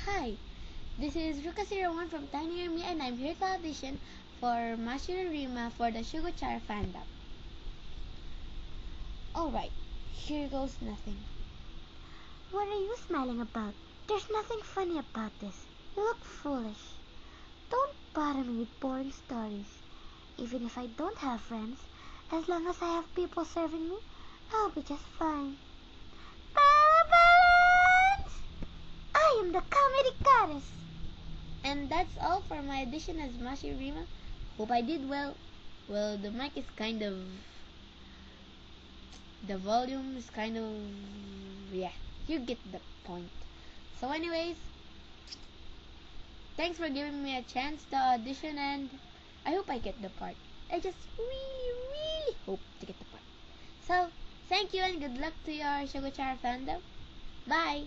Hi, this is Ruka01 from Tiny Army and I'm here to audition for Mashiro Rima for the Shugochara fandom. Alright, here goes nothing. What are you smiling about? There's nothing funny about this. You look foolish. Don't bother me with boring stories. Even if I don't have friends, as long as I have people serving me, I'll be just fine. Balance! I am the comedy goddess. And that's all for my audition as Mashiro Rima. Hope I did well. Well, the mic is the volume is yeah, you get the point. So anyways, thanks for giving me a chance to audition and I hope I get the part. I just really hope to get the part. So, thank you and good luck to your Shugochara fandom. Bye!